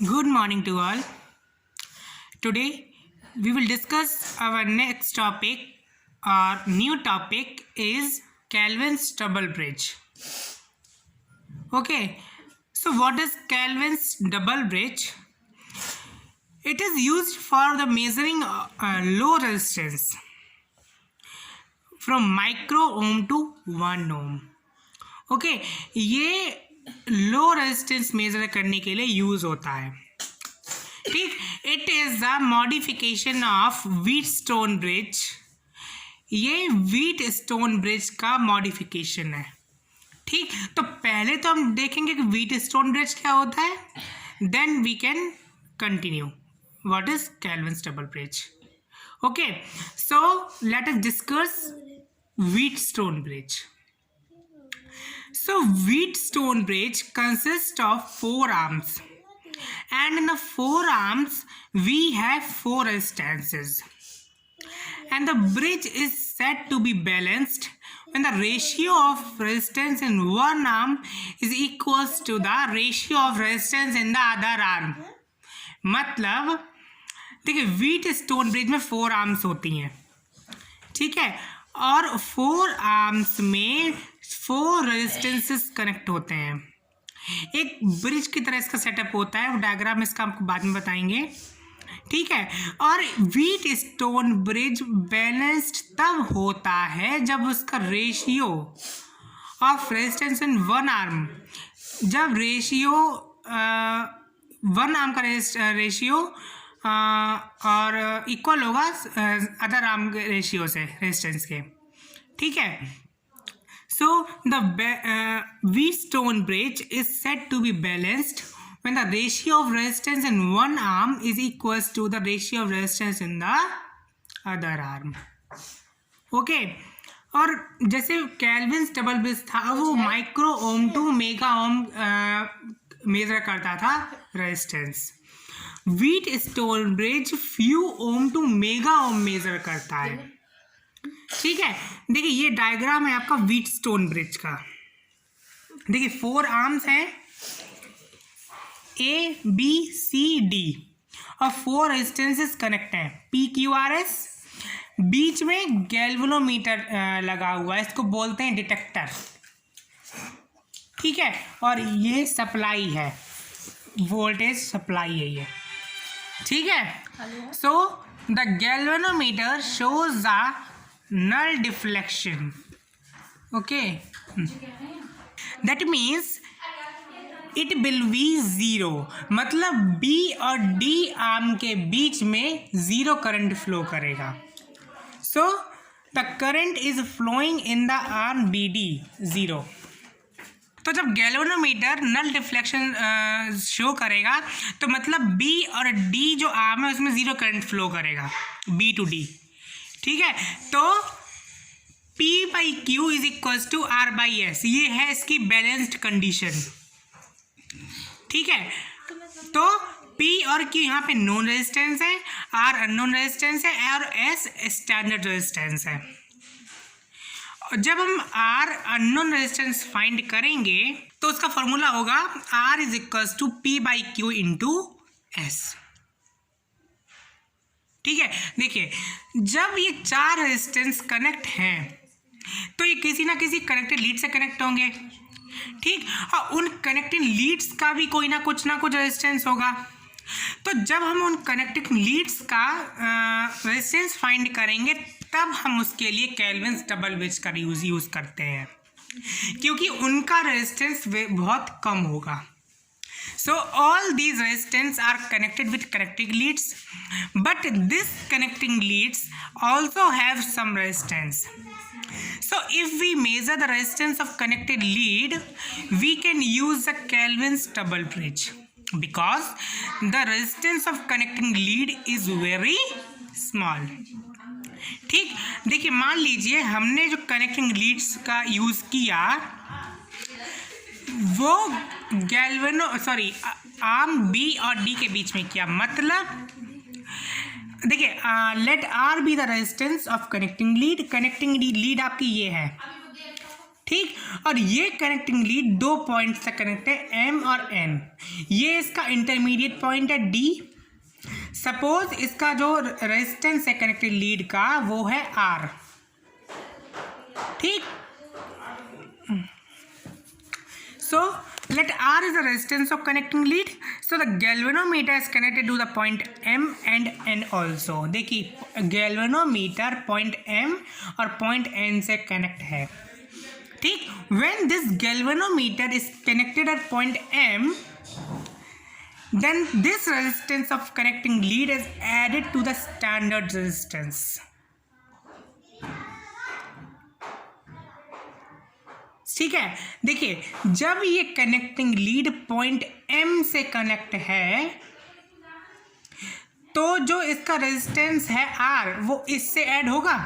Good morning to all. Today we will discuss our next topic. Our new topic is Kelvin's double bridge. Okay, so what is Kelvin's double bridge? It is used for the measuring low resistance from micro ohm to 1 ohm. Okay, ये low resistance measure करने के लिए use होता है. ठीक, it is the modification of Wheatstone bridge. ये Wheatstone bridge का modification है. ठीक, तो पहले तो हम देखेंगे कि व्हीटस्टोन ब्रिज क्या होता है, then we can continue what is Kelvin's double bridge. Okay, so let us discuss Wheatstone bridge. So Wheatstone bridge consists of 4 arms, and in the 4 arms we have 4 instances, and the bridge is said to be balanced when the ratio of resistance in one arm is equals to the ratio of resistance in the other arm. मतलब देखिए Wheatstone bridge में 4 arms होती हैं, ठीक है, और 4 arms में 4 resistances connect होते हैं. एक ब्रिज की तरह इसका सेटअप होता है. वो डायग्राम इसका आपको बाद में बताएंगे, ठीक है. और व्हीटस्टोन ब्रिज बैलेंस्ड तब होता है जब उसका ratio of resistance in one arm, जब रेशियो वन आर्म का रेशियो और इक्वल होगा अदर आर्म के रेशियो से रेजिस्टेंस के, ठीक है. So the Wheatstone bridge is said to be balanced when the ratio of resistance in one arm is equals to the ratio of resistance in the other arm. Okay, और जैसे Kelvin's double bridge था वो micro ohm to mega ohm measure करता था resistance. Wheatstone bridge few ohm to mega ohm measure करता है, ठीक है. देखिए ये डायग्राम है आपका व्हीटस्टोन ब्रिज का. देखिए 4 आर्म्स हैं A B C D और 4 रेजिस्टेंसेस कनेक्ट हैं PQRS. बीच में गैल्वेनोमीटर लगा हुआ है, इसको बोलते हैं डिटेक्टर, ठीक है. और ये सप्लाई है, वोल्टेज सप्लाई है ये, ठीक है. So the galvanometer shows the null deflection. Okay, that means it will be 0. मतलब B और D आर्म के बीच में 0 करंट फ्लो करेगा. So the current is flowing in the arm BD 0. तो जब गैल्वेनोमीटर नल डिफ्लेक्शन शो करेगा तो मतलब B और D जो आर्म है उसमें 0 करंट फ्लो करेगा, B to D, ठीक है. तो P by Q is equals to R by S, ये है इसकी बैलेंस्ड कंडीशन, ठीक है. तो P और Q यहाँ पे नोन रेजिस्टेंस है, R अननोन रेजिस्टेंस है और S स्टैंडर्ड रेजिस्टेंस है. जब हम R अननोन रेजिस्टेंस फाइंड करेंगे तो उसका फॉर्मूला होगा R is equals to P by Q into S, ठीक है. देखिए जब ये 4 रेजिस्टेंस कनेक्ट हैं तो ये किसी ना किसी कनेक्टेड लीड से कनेक्ट होंगे, ठीक. और उन कनेक्टिंग लीड्स का भी कोई ना कुछ रेजिस्टेंस होगा. तो जब हम उन कनेक्टिंग लीड्स का रेजिस्टेंस फाइंड करेंगे तब हम उसके लिए केल्विन्स डबल ब्रिज का यूज करते हैं, क्योंकि उनका रेजिस्टेंस बहुत कम होगा. So all these resistance are connected with connecting leads, but this connecting leads also have some resistance. So if we measure the resistance of connected lead, we can use the Kelvin's double bridge because the resistance of connecting lead is very small. ठीक, देखिए मान लीजिए हमने जो connecting Leeds का use किया वो arm B और डी के बीच में किया. मतलब देखिए let R be the resistance of connecting lead. Connecting lead आपकी ये है, ठीक, और ये कनेक्टिंग लीड दो पॉइंट से कनेक्ट है, M और N। ये इसका इंटरमीडिएट पॉइंट है D। सपोज इसका जो रेजिस्टेंस है कनेक्टिंग लीड का वो है R। ठीक, so let R is the resistance of connecting lead, so the galvanometer is connected to the point M and N also। देखिए galvanometer point M और point N से कनेक्ट है। ठीक, when this galvanometer is connected at point M, then this resistance of connecting lead is added to the standard resistance। ठीक है, देखिए जब ये कनेक्टिंग लीड पॉइंट M से कनेक्ट है तो जो इसका रेजिस्टेंस है R वो इससे ऐड होगा।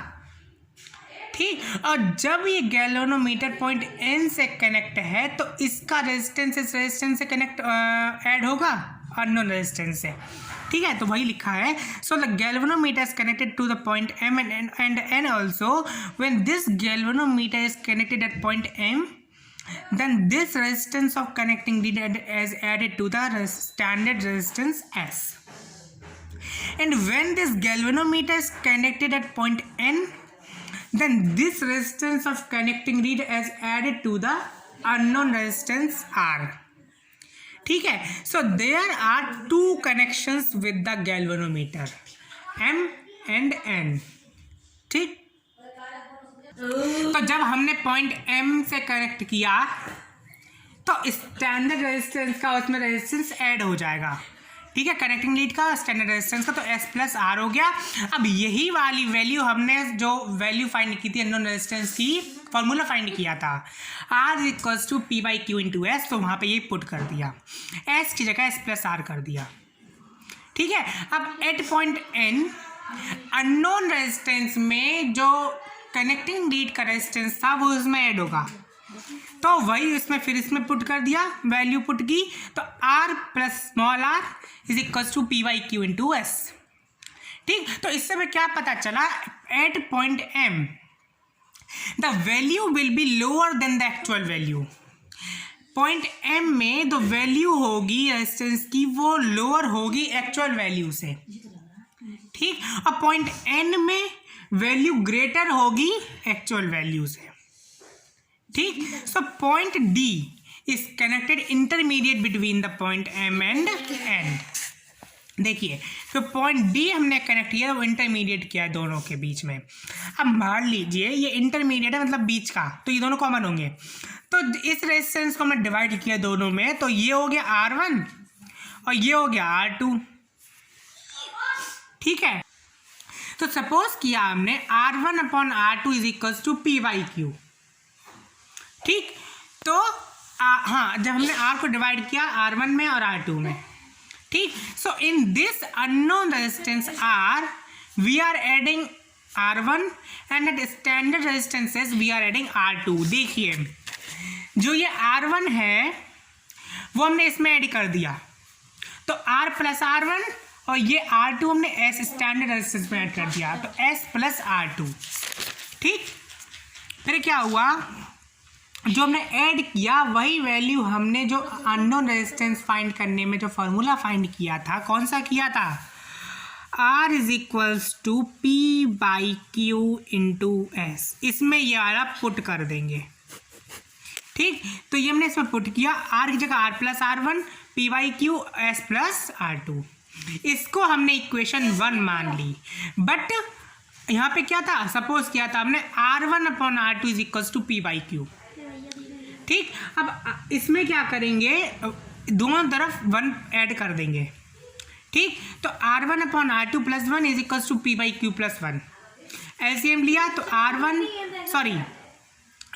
ठीक, और जब ये गैल्वेनोमीटर पॉइंट N से कनेक्ट है तो इसका रेजिस्टेंस इस रेजिस्टेंस से कनेक्ट ऐड होगा अननोन रेजिस्टेंस से। ठीक है, तो वही लिखा है, so the galvanometer is connected to the point M and N also। when this galvanometer is connected at point M, then this resistance of connecting lead is added to the standard resistance S। and when this galvanometer is connected at point N, then this resistance of connecting lead is added to the unknown resistance R। ठीक है, so there are two connections with the galvanometer, M and N। ठीक, तो जब हमने point M से connect किया तो standard resistance का उसमें रेजिस्टेंस ऐड हो जाएगा। ठीक है, कनेक्टिंग लीड का स्टैंडर्ड रेजिस्टेंस का, तो S प्लस R हो गया। अब यही वाली वैल्यू हमने जो वैल्यू फाइंड की थी अननोन रेजिस्टेंस की, फॉर्मूला फाइंड किया था R equals to P by Q into S, तो वहाँ पे ये पुट कर दिया, S की जगह S प्लस R कर दिया। ठीक है, अब at point N unknown resistance में जो कनेक्टिंग लीड का रेजिस्टेंस था वो उसमें ऐड होगा, तो वही इसमें फिर इसमें पुट कर दिया, वैल्यू पुट की, तो R plus small r is equal to P by Q into S। ठीक, तो इससे हमें क्या पता चला, at point M the value will be lower than the actual value. Point M में जो वैल्यू होगी रेजिस्टेंस की वो लोअर होगी एक्चुअल वैल्यू से। ठीक, और पॉइंट N में वैल्यू ग्रेटर होगी एक्चुअल वैल्यू से। ठीक, so point D is connected intermediate between the point M and N। देखिए, तो पॉइंट D हमने कनेक्ट किया, वो इंटरमीडिएट किया दोनों के बीच में। अब मान लीजिए ये इंटरमीडिएट है, मतलब बीच का, तो ये दोनों कॉमन होंगे, तो इस रेजिस्टेंस को हमने डिवाइड किया दोनों में, तो ये हो गया R1 और ये हो गया R2। ठीक है, तो सपोज किया हमने R1 upon R2 is equal to P by Q। ठीक, तो हाँ, जब हमने R को डिवाइड किया R1 में और R2 में। ठीक, so in this unknown resistance R we are adding R1 and at standard resistances we are adding R2। देखिए, जो ये R1 है वो हमने इसमें ऐड कर दिया, तो R प्लस R1, और ये R2 हमने S स्टैंडर्ड रेजिस्टेंस में ऐड कर दिया, तो S प्लस R2। ठीक, फिर क्या हुआ, जो हमने ऐड किया वही वैल्यू हमने जो अननोन रेजिस्टेंस फाइंड करने में जो फार्मूला फाइंड किया था, कौन सा किया था, R is equals to P by Q into S, इसमें ये वाला पुट कर देंगे। ठीक, तो ये हमने इसमें पुट किया, R की जगह R plus R1, P by Q, S plus R2। इसको हमने इक्वेशन 1 मान ली, बट यहाँ पे क्या था, सपोज किया था हमने R1 upon R2 is equals to P by Q। ठीक, अब इसमें क्या करेंगे, दोनों तरफ 1 ऐड कर देंगे। ठीक, तो R1 upon R2 plus 1 is equals to P by Q plus 1। LCM लिया तो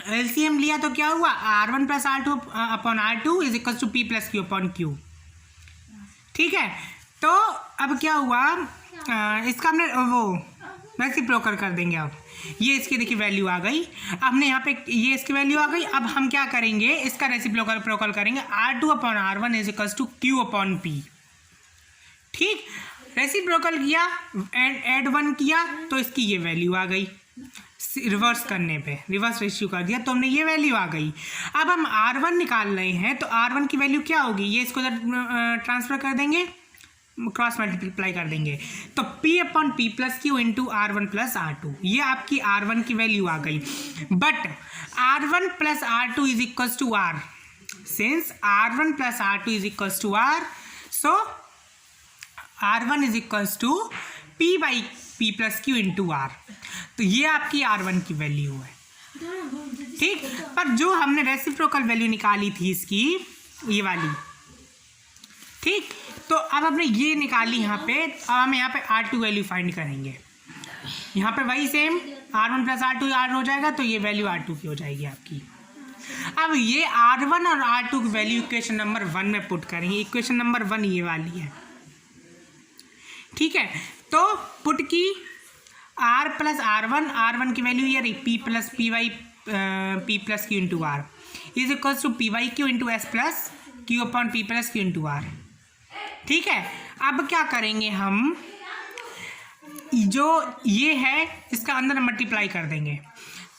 एलसीएम लिया तो क्या हुआ, R1 plus R2 upon R2 is equals to P plus Q upon Q। ठीक है, तो अब क्या हुआ, इसका हमने वो रेसिप्रोकल कर देंगे। अब ये इसकी देखिए वैल्यू आ गई, अब हमने यहाँ पे ये इसकी वैल्यू आ गई। अब हम क्या करेंगे, इसका रेसिप्रोकल करेंगे, R2 upon R1 is equals to Q upon P। ठीक, रेसिप्रोकल किया एंड एड 1 किया तो इसकी ये वैल्यू आ गई। रिवर्स करने पे रिवर्स रेशियो कर दिया तो हमने ये वैल्यू आ गई। अब हम R1 निकाल रहे हैं तो R1 की वैल्यू क्या होगी, ये इसको ट्रांसफर कर देंगे, क्रॉस मल्टीप्लाई कर देंगे तो P/P plus Q into R1 plus R2, ये आपकी R1 की वैल्यू आ गई। But R1 plus R2 is equals to R, since R1 plus R2 is equals to R, so R1 is equals to P/P plus Q into R, तो ये आपकी R1 की value है। ठीक, पर जो हमने रेसिप्रोकल वैल्यू निकाली थी इसकी, ये वाली, ठीक, तो अब हमने ये निकाली यहाँ पे, अब हम यहाँ पे R2 वैल्यू फाइंड करेंगे। यहाँ पे वही same R1 plus R2 R हो जाएगा तो ये वैल्यू R2 की हो जाएगी आपकी। अब ये R1 और R2 की वैल्यू इक्वेशन नंबर 1 में पुट करेंगे। इक्वेशन नंबर 1 ये वाली है, ठीक है। तो पुट की R प्लस R1 की वैल्यू ये रही P plus P plus Q into R is equals to P/Q into S plus Q/P plus Q into R, ठीक है। अब क्या करेंगे हम, जो ये है इसका अंदर मल्टीप्लाई कर देंगे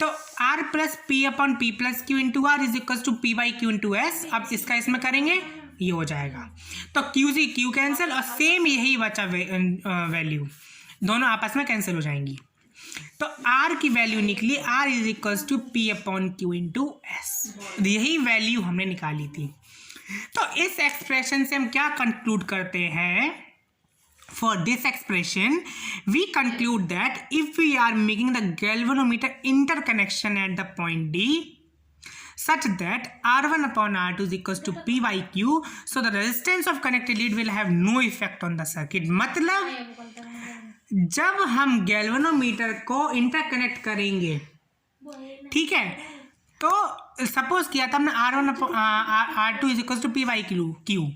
तो R plus P/P plus Q into R is equals to P/Q into S। अब इसका इसमें करेंगे, ये हो जाएगा तो Q से Q कैंसिल और सेम यही बचा वैल्यू, दोनों आपस में कैंसिल हो जाएंगी। तो R की वैल्यू निकली R is equals to P/Q into S, यही वैल्यू हमने निकाली थी। तो इस एक्सप्रेशन से हम क्या कंक्लूड करते हैं, for this expression we conclude that if we are making the galvanometer interconnection at the point D such that R1 upon R2 is equals to P/Q, so the resistance of connected lead will have no effect on the circuit। मतलब जब हम galvanometer को interconnect करेंगे, ठीक है, तो suppose किया था हमने R2 is equals to P/Q,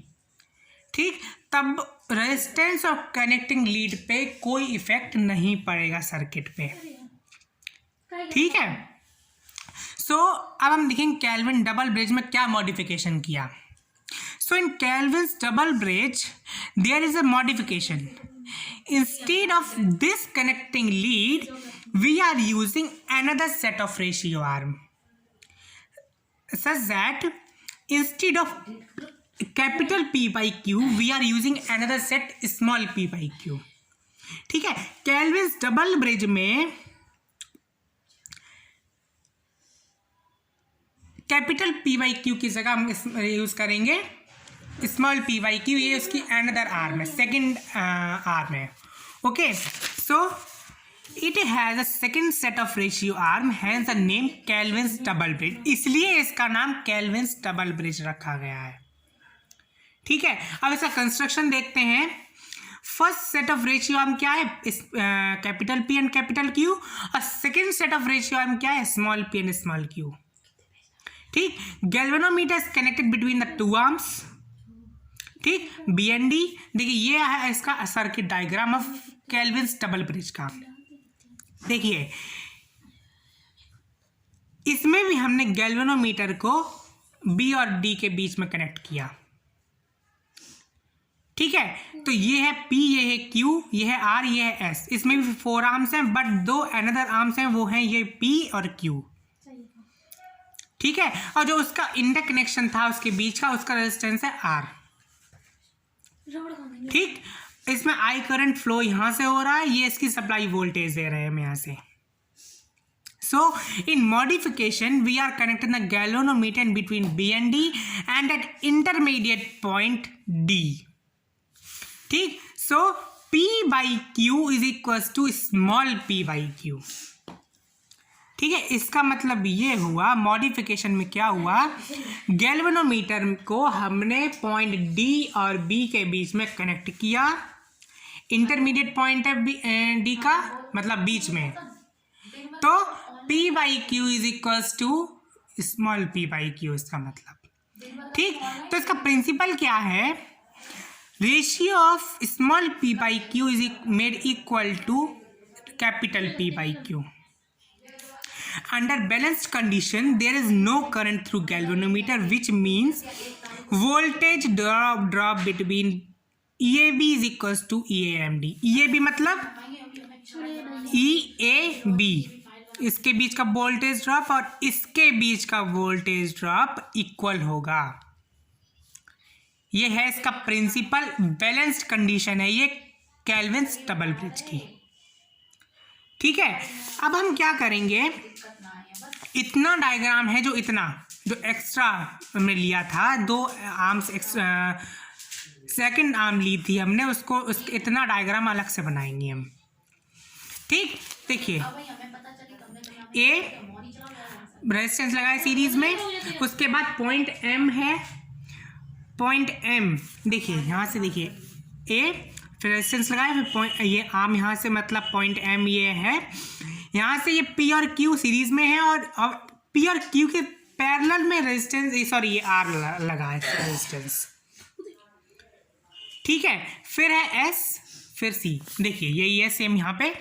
ठीक, तब रेजिस्टेंस ऑफ कनेक्टिंग लीड पे कोई इफेक्ट नहीं पड़ेगा सर्किट पे, ठीक है। सो अब हम देखेंगे कैल्विन डबल ब्रिज में क्या मॉडिफिकेशन किया। So in Kelvin's double bridge there is a modification, instead of this connecting lead we are using another set of ratio arm such that instead of capital P/Q we are using another set small p/q, ठीक है। कैल्विन्स double bridge में capital P/Q की जगह हम use करेंगे small P/Q, ये उसकी another arm है, सेकेंड आर्म है, okay. So it has a second set of ratio arm, hence the name Kelvin's double bridge, इसलिए इसका नाम कैल्विन्स डबल ब्रिज रखा गया है, ठीक है। अब इसका कंस्ट्रक्शन देखते हैं। First set of ratio arm क्या है, capital P and capital Q, और second set of ratio arm क्या है, small p and small q, ठीक। Galvanometer is connected between the two arms, ठीक, B एंड D। देखिए ये है इसका circuit diagram of Kelvin's double bridge का। देखिए इसमें भी हमने गैल्वेनोमीटर को B और D के बीच में कनेक्ट किया, ठीक है। तो ये है P, ये है Q, ये है R, ये है S। इसमें भी 4 आर्म्स हैं बट 2 अनदर आर्म्स हैं, वो हैं ये P और Q, ठीक है। और जो उसका इंटरकनेक्शन था उसके बीच का, उसका रेजिस्टेंस है R, ठीक। इसमें I करंट फ्लो यहां से हो रहा है, ये इसकी सप्लाई वोल्टेज दे रहे हैं हम यहां से। So in modification we are connecting the galvanometer in between B and D and at intermediate point D, ठीक। So P/Q is equals to small p/Q, ठीक है। इसका मतलब ये हुआ मॉडिफिकेशन में क्या हुआ, गैल्वेनोमीटर को हमने पॉइंट D और B के बीच में कनेक्ट किया, इंटरमीडिएट पॉइंट है D का, मतलब बीच में, तो P/Q is equals to small p/Q इसका मतलब, ठीक। तो इसका प्रिंसिपल क्या है, ratio of small p/Q is made equal to capital P/Q। Under balanced condition there is no current through galvanometer, which means voltage drop between EAB is equals to EAMD। EAB मतलब EAB इसके बीच का voltage drop और इसके बीच का voltage drop equal होगा। ये है इसका प्रिंसिपल, बैलेंस्ड कंडीशन है ये केल्विन्स डबल ब्रिज की। ठीक है, अब हम क्या करेंगे, इतना डायग्राम है जो एक्स्ट्रा हमने लिया था, 2 आर्म्स सेकंड आर्म ली थी हमने, उसको इतना डायग्राम अलग से बनाएंगे हम। ठीक, देखिए ए रेजिस्टेंस लगाए सीरीज में, उसके बाद पॉइंट एम है, पॉइंट एम देखिए यहाँ से, देखिए ए फिर रेजिस्टेंस लगाए, फिर पॉइंट ये आर्म यहाँ से, मतलब पॉइंट एम ये है, यहाँ से ये पी और क्यू सीरीज में है और पी और क्यू के पैरेलल में रेजिस्टेंस, सॉरी ये आर लगा है रेजिस्टेंस। ठीक है, फिर है एस, फिर सी, देखिए यही है सेम यहाँ पे,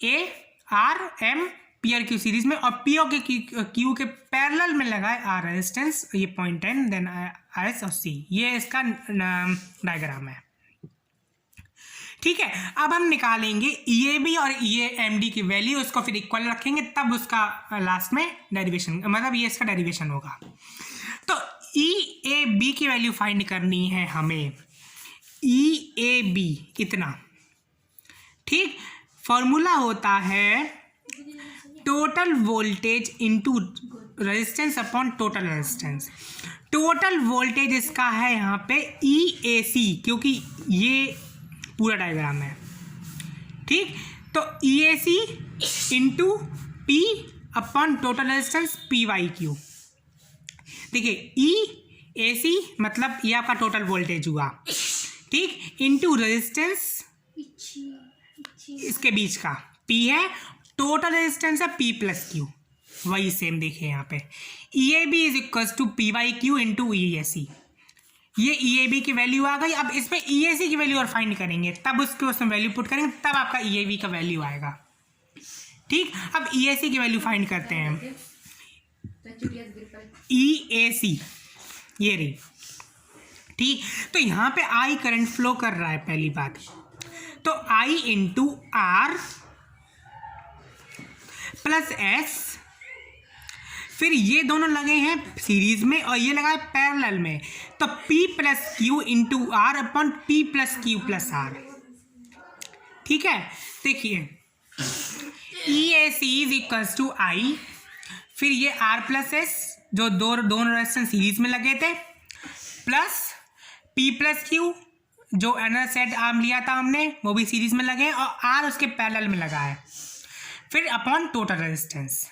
ए आर एम पी और क्यू सीरीज में, और पी और क्यू के पैरेलल में लगा है आर रेजिस्टेंस, ये पॉइंट एन, देन एस और सी, ये इसका डायग्राम है। ठीक है, अब हम निकालेंगे ई ए बी और ई एम डी की वैल्यू, उसको फिर इक्वल रखेंगे, तब उसका लास्ट में डेरिवेशन, मतलब ये इसका डेरिवेशन होगा। तो ई ए बी की वैल्यू फाइंड करनी है हमें, ई ए बी इतना। ठीक, फॉर्मूला होता है total voltage into resistance upon total resistance. Total voltage इसका है यहाँ पे ई ए सी, क्योंकि ये पूरा डायग्राम है। ठीक, तो E A C into P upon total resistance P Y Q. देखिए ई ए सी मतलब ये आपका टोटल वोल्टेज हुआ, ठीक, इंटू रेजिस्टेंस इसके बीच का पी है, टोटल रेजिस्टेंस है पी प्लस क्यू, वही सेम देखिए यहाँ पे E A B is equal to P Y Q into E A C. ये ई ए बी की वैल्यू आ गई। अब इसमें ई ए सी की वैल्यू और फाइंड करेंगे, तब उसमें वैल्यू पुट करेंगे, तब आपका ई ए बी का वैल्यू आएगा। ठीक, अब ई ए सी की वैल्यू फाइंड करते हैं। ई ए सी ये रही। ठीक, तो यहाँ पे आई करंट फ्लो कर रहा है पहली बात, तो आई इंटू आर प्लस एस, फिर ये दोनों लगे हैं सीरीज में और ये लगा है पैरेलल में, तो P plus Q into R upon P plus Q plus R. ठीक है, देखिए E A C is equals to I, फिर ये आर प्लस एस जो दोनों रेजिस्टेंस सीरीज में लगे थे, प्लस P प्लस क्यू जो अनदर सेट आर्म लिया था हमने वो भी सीरीज में लगे, और आर उसके पैरेलल में लगा है, फिर अपॉन टोटल रेजिस्टेंस।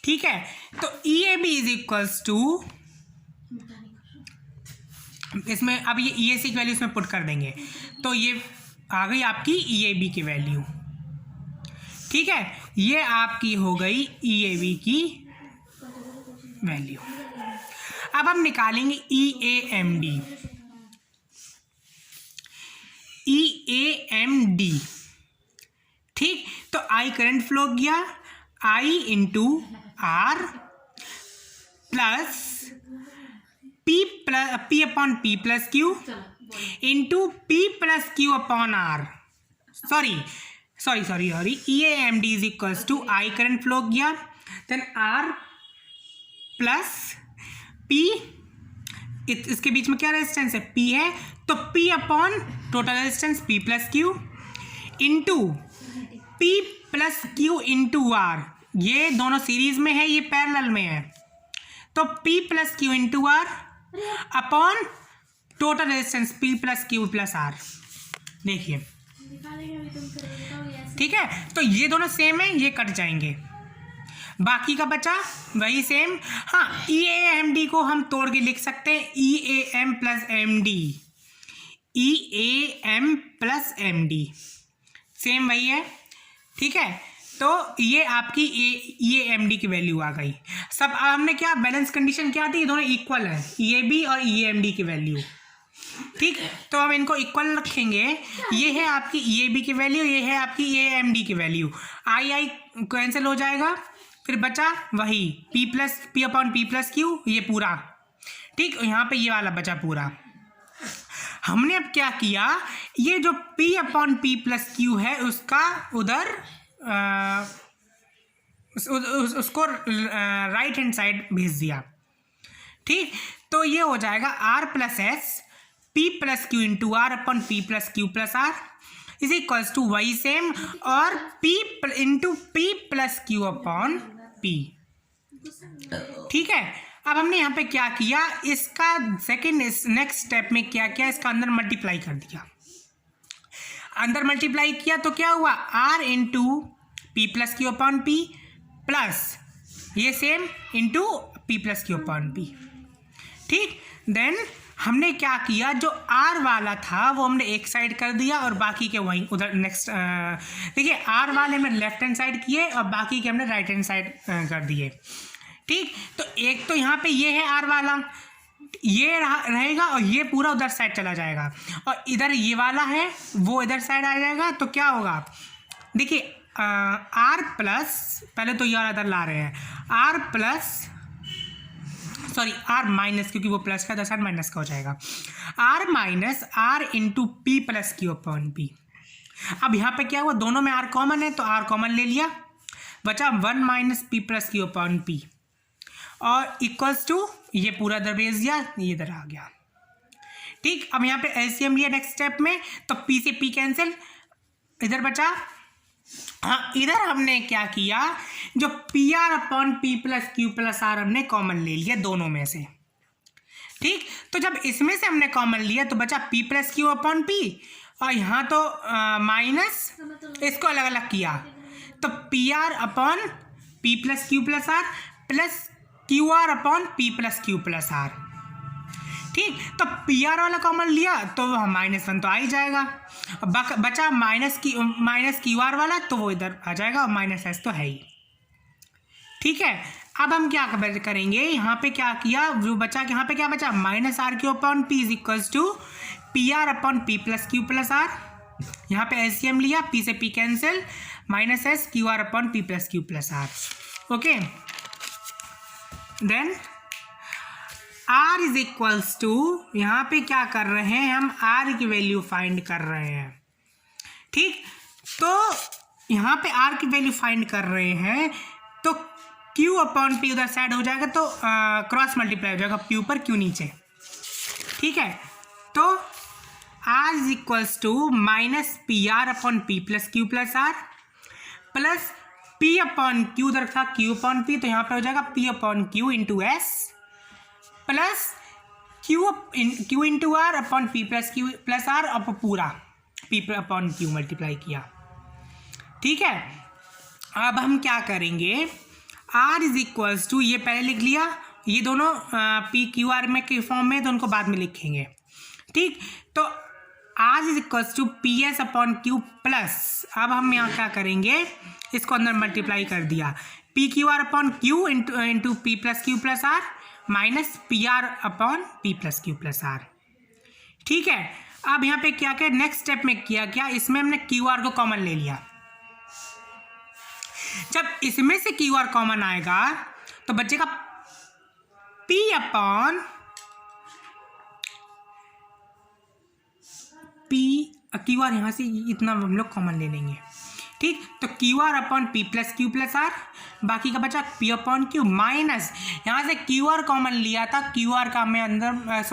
ठीक है, तो E A B is equals to, इसमें अब ये ई ए सी की वैल्यू इसमें पुट कर देंगे, तो ये आ गई आपकी ई ए बी की वैल्यू। ठीक है, ये आपकी हो गई ई ए बी की वैल्यू। अब हम निकालेंगे E A M D. E A M D, ठीक, तो आई करंट फ्लो गया, I into R plus P upon P plus Q into P plus Q upon R, sorry E A M D is equals to I current flow गया, then R plus P, इसके बीच में क्या resistance है, P है, तो P upon total resistance P plus Q into P plus Q into are, ये दोनों सीरीज में है, ये पैरेलल में है, तो P plus Q into R upon total resistance P plus Q plus R. देखिए, ठीक है, तो ये दोनों सेम है, ये कट जाएंगे, बाकी का बचा वही सेम। हाँ, ई ए एम डी को हम तोड़ के लिख सकते हैं E A M plus M D, E A M plus M D same वही है। ठीक है, तो ये आपकी ई ए एम डी की वैल्यू आ गई। सब हमने क्या बैलेंस कंडीशन क्या थी, ये दोनों इक्वल है, ई ए बी और ई ए एम डी की वैल्यू। ठीक, तो हम इनको इक्वल रखेंगे, ये है आपकी ई ए बी की वैल्यू, ये है आपकी ई ए एम डी की वैल्यू, आई आई कैंसिल हो जाएगा, फिर बचा वही P upon P plus Q, ये पूरा। ठीक, यहाँ पे ये वाला बचा पूरा। हमने अब क्या किया, ये जो P upon P plus Q है उसका उधर उसको राइट हैंड साइड भेज दिया। ठीक, तो ये हो जाएगा R plus S P plus Q into R upon P plus Q plus R is equals to वही सेम और P into P plus Q upon P. ठीक है, अब हमने यहाँ पे क्या किया, इसका सेकेंड नेक्स्ट स्टेप में क्या किया, इसका अंदर मल्टीप्लाई कर दिया। अंदर मल्टीप्लाई किया तो क्या हुआ, R into P plus Q upon P plus ये same into P plus Q upon P. ठीक, देन हमने क्या किया, जो आर वाला था वो हमने एक साइड कर दिया और बाकी के वहीं उधर नेक्स्ट देखिए आर वाले हमने लेफ्ट हैंड साइड किए और बाकी के हमने राइट हैंड साइड कर दिए। ठीक, तो एक तो यहाँ पे ये है आर वाला, ये रहेगा और ये पूरा उधर साइड चला जाएगा और इधर ये वाला है वो इधर साइड आ जाएगा। तो क्या होगा, देखिए आर प्लस, पहले तो यार इधर ला रहे हैं, R plus sorry R minus, क्योंकि वो प्लस का दस माइनस का हो जाएगा, R minus R into P plus Q upon P. अब यहाँ पे क्या हुआ, दोनों में आर कॉमन है तो आर कॉमन ले लिया, बचा one minus P plus Q upon P और इक्वल्स टू ये पूरा इधर भेज दिया, ये इधर आ गया। ठीक, अब यहाँ पे एलसीएम लिया नेक्स्ट स्टेप में, तो पी से पी कैंसिल, इधर बचा, हाँ इधर हमने क्या किया, जो P R upon P plus Q plus R हमने कॉमन ले लिया दोनों में से। ठीक, तो जब इसमें से हमने कॉमन लिया तो बचा P plus Q upon P और यहाँ तो माइनस, इसको अलग अलग किया तो P R upon P plus Q plus R plus Q R upon P plus Q plus R. ठीक, तो पी आर वाला कॉमन लिया तो माइनस वन तो आ ही जाएगा, बचा माइनस क्यू आर वाला तो वो इधर आ जाएगा और माइनस एस तो है ही। ठीक है, अब हम क्या करेंगे, यहाँ पे क्या किया, जो बचा यहाँ पे क्या बचा, minus R Q upon P is equals to P R upon P plus Q plus R. यहाँ पे एलसीएम लिया, पी से P cancel, minus S Q R upon P plus Q plus R. Okay, then r is equals to, यहाँ पे क्या कर रहे हैं हम, r की वैल्यू फाइंड कर रहे हैं। ठीक, तो यहाँ पे r की वैल्यू फाइंड कर रहे हैं तो q अपॉन p उधर साइड हो जाएगा तो क्रॉस मल्टीप्लाई हो जाएगा, p ऊपर q नीचे। ठीक है, तो r is equals to minus P R upon P plus Q plus R plus p upon q उधर था q अपॉन p, तो यहाँ पे हो जाएगा p upon q into S plus Q into R upon P plus Q plus R और पूरा P upon Q multiply किया। ठीक है, अब हम क्या करेंगे, आर इज इक्वल्स टू, ये पहले लिख लिया, ये दोनों पी क्यू आर में के फॉर्म में, तो उनको बाद में लिखेंगे। ठीक, तो R is equals to P S upon Q plus, अब हम यहाँ क्या करेंगे, इसको अंदर मल्टीप्लाई कर दिया, P Q R upon Q into P plus Q plus R minus P R upon P plus Q plus R. ठीक है, अब यहाँ पे क्या क्या नेक्स्ट स्टेप में किया क्या, इसमें हमने क्यू आर को कॉमन ले लिया। जब इसमें से क्यू आर कॉमन आएगा तो बचेगा P upon P, Q are यहाँ से इतना हम लोग कॉमन ले लेंगे। ठीक, तो Q R upon P plus Q plus R, बाकी का बचा पी अपॉन क्यू माइनस, यहाँ से क्यू आर कॉमन लिया था, क्यू आर का हमें अंदर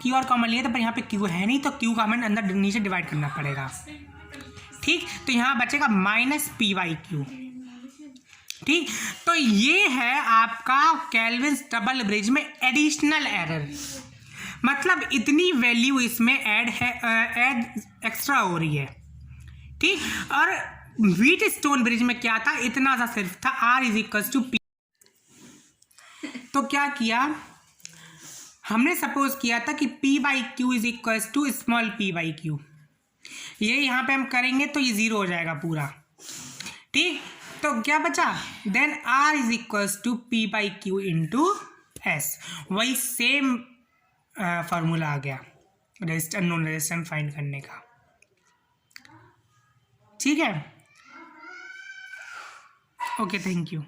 क्यू आर कॉमन लिया था पर यहाँ पे क्यू है नहीं तो क्यू का हमें अंदर नीचे डिवाइड करना पड़ेगा। ठीक, तो यहाँ बचेगा माइनस पी वाई क्यू। ठीक, तो ये है आपका केल्विन्स डबल ब्रिज में एडिशनल एरर, मतलब इतनी वैल्यू इसमें ऐड एक्स्ट्रा हो रही है। ठीक, और व्हीट स्टोन ब्रिज में क्या था, इतना सा सिर्फ था, R is equals to P. तो क्या किया हमने, सपोज किया था कि P by Q is equals to small P by Q, ये यहाँ पे हम करेंगे तो ये जीरो हो जाएगा पूरा। ठीक, तो क्या बचा, then R is equals to P by Q into S, वही सेम फार्मूला आ गया रेजिस्टेंस नॉन रेजिस्टेंस फाइंड करने का। ठीक है, ओके, थैंक यू।